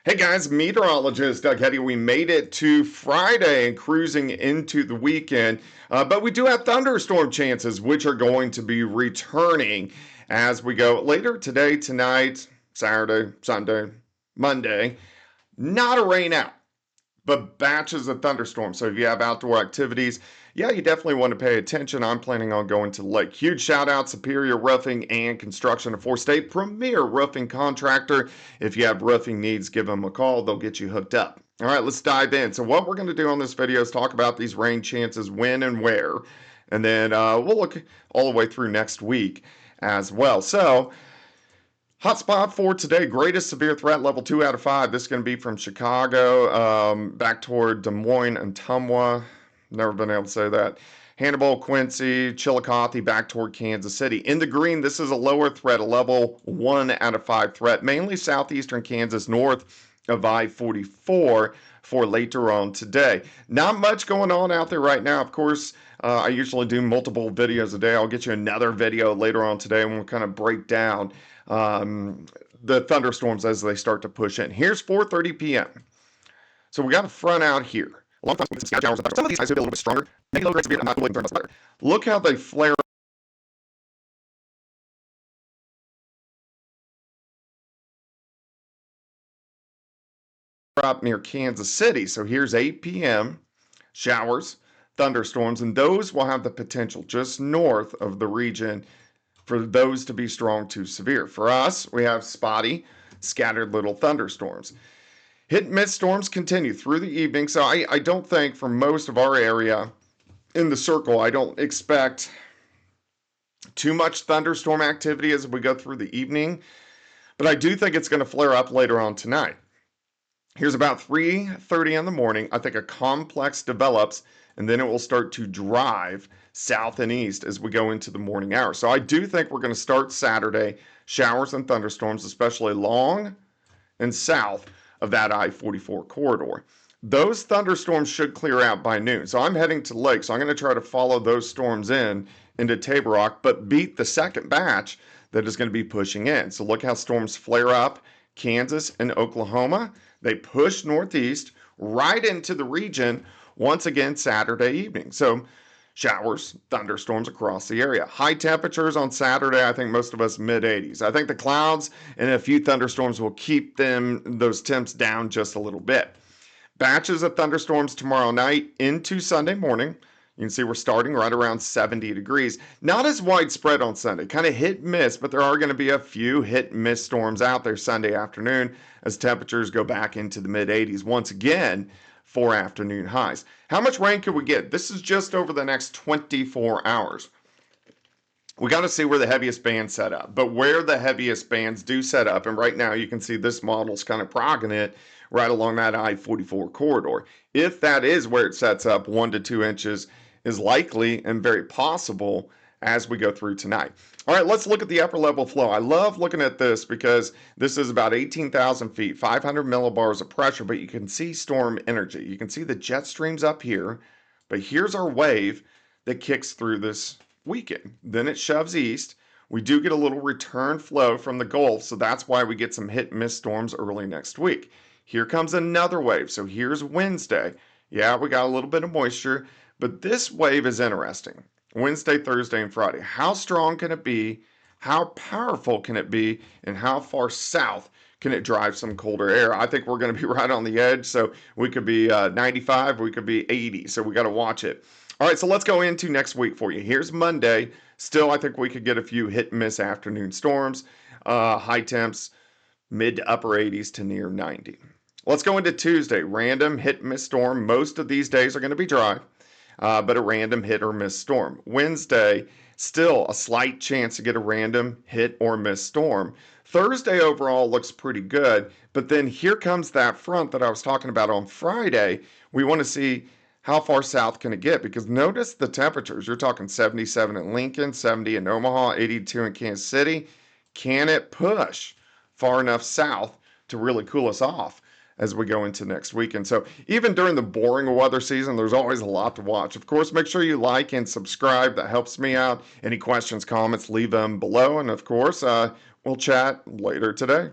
Hey guys, meteorologist Doug Hetty. We made it to Friday and cruising into the weekend, but we do have thunderstorm chances, which are going to be returning as we go later today, tonight, Saturday, Sunday, Monday. Not a rain out, but batches of thunderstorms. So if you have outdoor activities, yeah, you definitely want to pay attention. I'm planning on going to the lake. Huge shout out Superior Roofing and Construction, a four-state premier roofing contractor. If you have roofing needs, give them a call. They'll get you hooked up. All right, let's dive in. So what we're going to do on this video is talk about these rain chances, when and where, and then we'll look all the way through next week as well. So hotspot for today, greatest severe threat, level 2 out of 5. This is going to be from Chicago back toward Des Moines and Tumwa. Never been able to say that. Hannibal, Quincy, Chillicothe, back toward Kansas City. In the green, this is a lower threat, a level 1 out of 5 threat, mainly southeastern Kansas, north of I-44 for later on today. Not much going on out there right now. Of course, I usually do multiple videos a day. I'll get you another video later on today and we'll kind of break down the thunderstorms as they start to push in. Here's 4:30 p.m. So we got a front out here. Along with some scout showers. Some of these guys will be a little bit stronger. Maybe low grade severe. I'm not really concerned about the weather. Look how they flare up near Kansas City. So here's 8 p.m. Showers, thunderstorms, and those will have the potential just north of the region for those to be strong to severe. For us, we have spotty, scattered little thunderstorms. Hit and miss storms continue through the evening, so I don't think for most of our area in the circle, I don't expect too much thunderstorm activity as we go through the evening, but I do think it's going to flare up later on tonight. Here's about 3:30 in the morning. I think a complex develops, and then it will start to drive south and east as we go into the morning hours. So I do think we're going to start Saturday, showers and thunderstorms, especially long and south of that I-44 corridor. Those thunderstorms should clear out by noon. So I'm heading to the lake, so I'm going to try to follow those storms into Table Rock, but beat the second batch that is going to be pushing in. So look how storms flare up Kansas and Oklahoma. They push northeast right into the region once again Saturday evening. So showers, thunderstorms across the area. High temperatures on Saturday, I think most of us mid-80s. I think the clouds and a few thunderstorms will keep those temps down just a little bit. Batches of thunderstorms tomorrow night into Sunday morning. You can see we're starting right around 70 degrees. Not as widespread on Sunday, kind of hit and miss, but there are going to be a few hit and miss storms out there Sunday afternoon as temperatures go back into the mid-80s once again for afternoon highs. How much rain could we get? This is just over the next 24 hours. We got to see where the heaviest bands set up, but where the heaviest bands do set up, and right now you can see this model's kind of progging it right along that I-44 corridor. If that is where it sets up, 1 to 2 inches is likely and very possible as we go through tonight. All right, let's look at the upper level flow. I love looking at this because this is about 18,000 feet, 500 millibars of pressure, but you can see storm energy. You can see the jet streams up here, but here's our wave that kicks through this weekend. Then it shoves east. We do get a little return flow from the Gulf, so that's why we get some hit and miss storms early next week. Here comes another wave. So here's Wednesday. Yeah, we got a little bit of moisture, but this wave is interesting. Wednesday, Thursday, and Friday. How strong can it be? How powerful can it be? And how far south can it drive some colder air? I think we're going to be right on the edge. So we could be 95, we could be 80. So we got to watch it. All right, so let's go into next week for you. Here's Monday. Still, I think we could get a few hit and miss afternoon storms. High temps, mid to upper 80s to near 90. Let's go into Tuesday. Random hit and miss storm. Most of these days are going to be dry, but a random hit or miss storm. Wednesday, still a slight chance to get a random hit or miss storm. Thursday overall looks pretty good, but then here comes that front that I was talking about on Friday. We want to see how far south can it get, because notice the temperatures. You're talking 77 in Lincoln, 70 in Omaha, 82 in Kansas City. Can it push far enough south to really cool us off as we go into next weekend? So even during the boring weather season, there's always a lot to watch. Of course, make sure you like and subscribe. That helps me out. Any questions, comments, leave them below. And of course, we'll chat later today.